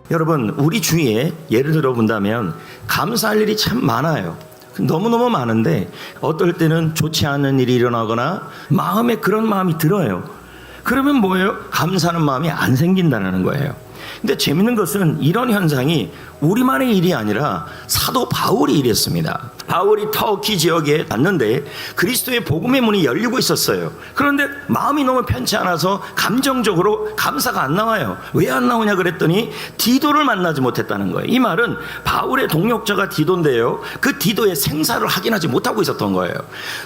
여러분, 우리 주위에 예를 들어 본다면 감사할 일이 참 많아요. 너무너무 많은데 어떨 때는 좋지 않은 일이 일어나거나 마음에 그런 마음이 들어요. 그러면 뭐예요? 감사하는 마음이 안 생긴다는 거예요. 근데 재밌는 것은 이런 현상이 우리만의 일이 아니라 사도 바울이 이랬습니다. 바울이 터키 지역에 갔는데 그리스도의 복음의 문이 열리고 있었어요. 그런데 마음이 너무 편치 않아서 감정적으로 감사가 안 나와요. 왜 안 나오냐 그랬더니 디도를 만나지 못했다는 거예요. 이 말은 바울의 동역자가 디도인데요, 그 디도의 생사를 확인하지 못하고 있었던 거예요.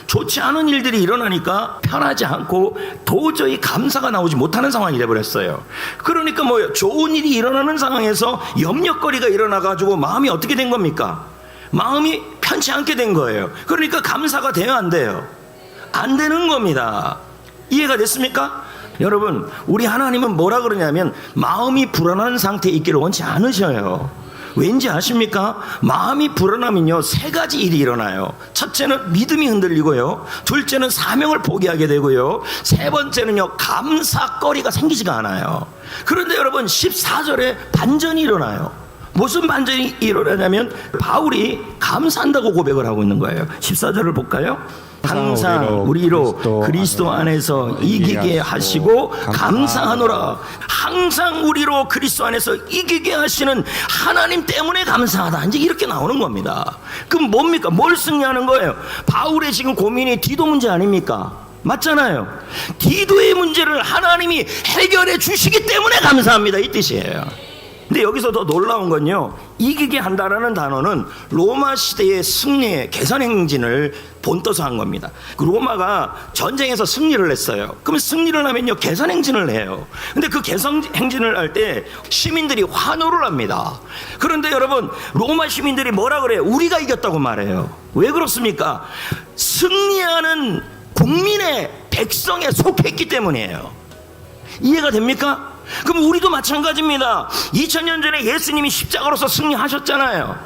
좋지 않은 일들이 일어나니까 편하지 않고 도저히 감사가 나오지 못하는 상황이 되어버렸어요. 그러니까 뭐예요? 좋은 일이 일어나는 상황에서 염려거리가 일어나가지고 마음이 어떻게 된 겁니까? 마음이 편치 않게 된 거예요. 그러니까 감사가 돼요, 안 돼요? 안 되는 겁니다. 이해가 됐습니까? 여러분, 우리 하나님은 뭐라 그러냐면 마음이 불안한 상태에 있기를 원치 않으셔요. 왠지 아십니까? 마음이 불안하면요, 세 가지 일이 일어나요. 첫째는 믿음이 흔들리고요, 둘째는 사명을 포기하게 되고요, 세 번째는요, 감사거리가 생기지가 않아요. 그런데 여러분, 14절에 반전이 일어나요. 무슨 반전이 일어나냐면 바울이 감사한다고 고백을 하고 있는 거예요. 14절을 볼까요? 항상 우리로 그리스도 안에서 이기게 하시고 감사하노라. 항상 우리로 그리스도 안에서 이기게 하시는 하나님 때문에 감사하다. 이제 이렇게 나오는 겁니다. 그럼 뭡니까? 뭘 승리하는 거예요? 바울의 지금 고민이 디도 문제 아닙니까? 맞잖아요. 디도의 문제를 하나님이 해결해 주시기 때문에 감사합니다, 이 뜻이에요. 근데 여기서 더 놀라운 건요, 이기게 한다라는 단어는 로마 시대의 승리의 개선 행진을 본떠서 한 겁니다. 그 로마가 전쟁에서 승리를 했어요. 그러면 승리를 하면요, 개선 행진을 해요. 근데 그 개선 행진을 할 때 시민들이 환호를 합니다. 그런데 여러분, 로마 시민들이 뭐라 그래요? 우리가 이겼다고 말해요. 왜 그렇습니까? 승리하는 국민의 백성에 속했기 때문이에요. 이해가 됩니까? 그럼 우리도 마찬가지입니다. 2000년 전에 예수님이 십자가로서 승리하셨잖아요.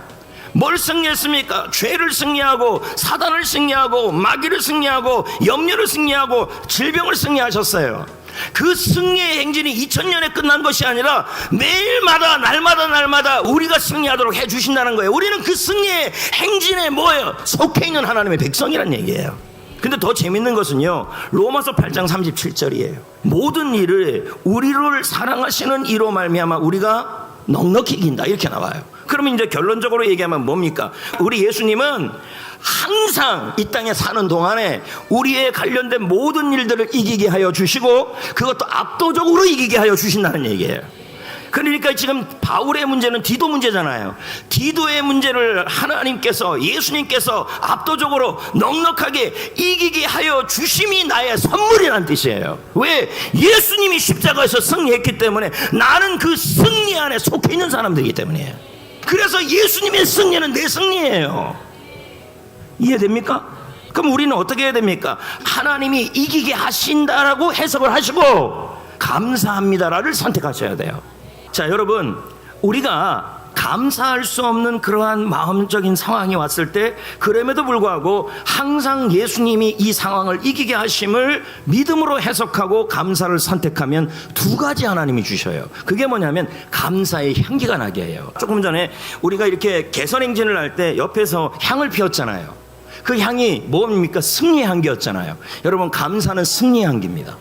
뭘 승리했습니까? 죄를 승리하고 사단을 승리하고 마귀를 승리하고 염려를 승리하고 질병을 승리하셨어요. 그 승리의 행진이 2000년에 끝난 것이 아니라 매일마다 날마다 우리가 승리하도록 해주신다는 거예요. 우리는 그 승리의 행진에 뭐예요? 속해 있는 하나님의 백성이란 얘기예요. 근데 더 재밌는 것은요, 로마서 8장 37절이에요. 모든 일을 우리를 사랑하시는 이로 말미암아 우리가 넉넉히 이긴다, 이렇게 나와요. 그러면 이제 결론적으로 얘기하면 뭡니까? 우리 예수님은 항상 이 땅에 사는 동안에 우리의 관련된 모든 일들을 이기게 하여 주시고 그것도 압도적으로 이기게 하여 주신다는 얘기예요. 그러니까 지금 바울의 문제는 디도 문제잖아요. 디도의 문제를 하나님께서, 예수님께서 압도적으로 넉넉하게 이기게 하여 주심이 나의 선물이라는 뜻이에요. 왜? 예수님이 십자가에서 승리했기 때문에 나는 그 승리 안에 속해 있는 사람들이기 때문이에요. 그래서 예수님의 승리는 내 승리예요. 이해됩니까? 그럼 우리는 어떻게 해야 됩니까? 하나님이 이기게 하신다라고 해석을 하시고 감사합니다를 선택하셔야 돼요. 자, 여러분, 우리가 감사할 수 없는 그러한 마음적인 상황이 왔을 때 그럼에도 불구하고 항상 예수님이 이 상황을 이기게 하심을 믿음으로 해석하고 감사를 선택하면 두 가지 하나님이 주셔요. 그게 뭐냐면 감사의 향기가 나게 해요. 조금 전에 우리가 이렇게 개선 행진을 할 때 옆에서 향을 피웠잖아요. 그 향이 뭡니까? 승리의 향기였잖아요. 여러분, 감사는 승리의 향기입니다.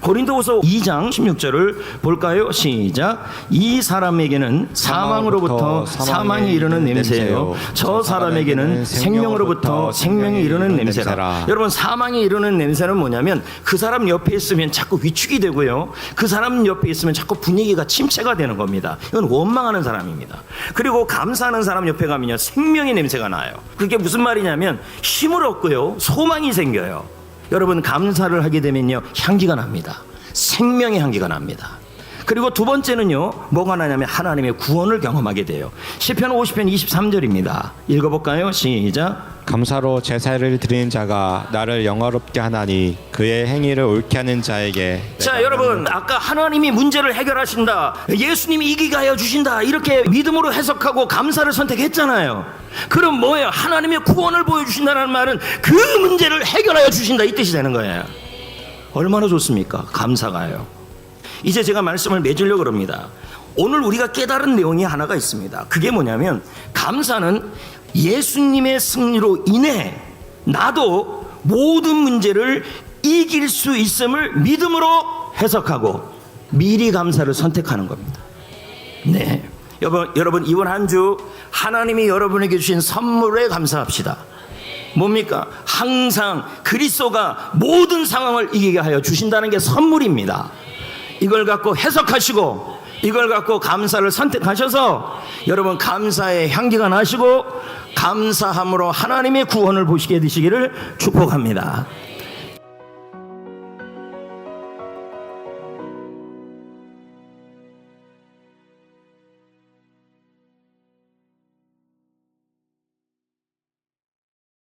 고린도후서 2장 16절을 볼까요? 시작. 이 사람에게는 사망으로부터 사망이 이르는 냄새요, 저 사람에게는 생명으로부터 생명이 이르는 냄새라. 여러분, 사망이 이르는 냄새는 뭐냐면 그 사람 옆에 있으면 자꾸 위축이 되고요, 그 사람 옆에 있으면 자꾸 분위기가 침체가 되는 겁니다. 이건 원망하는 사람입니다. 그리고 감사하는 사람 옆에 가면요, 생명의 냄새가 나요. 그게 무슨 말이냐면 힘을 얻고요, 소망이 생겨요. 여러분, 감사를 하게 되면요, 향기가 납니다. 생명의 향기가 납니다. 그리고 두 번째는요, 뭐가 나냐면 하나님의 구원을 경험하게 돼요. 시편 50편 23절입니다. 읽어볼까요? 시작. 감사로 제사를 드리는 자가 나를 영화롭게 하나니 그의 행위를 옳게 하는 자에게. 자, 여러분, 아까 하나님이 문제를 해결하신다, 예수님이 이기게 하여 주신다, 이렇게 믿음으로 해석하고 감사를 선택했잖아요. 그럼 뭐예요? 하나님의 구원을 보여주신다는 말은 그 문제를 해결하여 주신다, 이 뜻이 되는 거예요. 얼마나 좋습니까? 감사가요. 이제 제가 말씀을 맺으려고 그럽니다. 오늘 우리가 깨달은 내용이 하나가 있습니다. 그게 뭐냐면 감사는 예수님의 승리로 인해 나도 모든 문제를 이길 수 있음을 믿음으로 해석하고 미리 감사를 선택하는 겁니다. 네, 여러분 이번 한 주 하나님이 여러분에게 주신 선물에 감사합시다. 뭡니까? 항상 그리스도가 모든 상황을 이기게 하여 주신다는 게 선물입니다. 이걸 갖고 해석하시고 이걸 갖고 감사를 선택하셔서 여러분 감사의 향기가 나시고 감사함으로 하나님의 구원을 보시게 되시기를 축복합니다.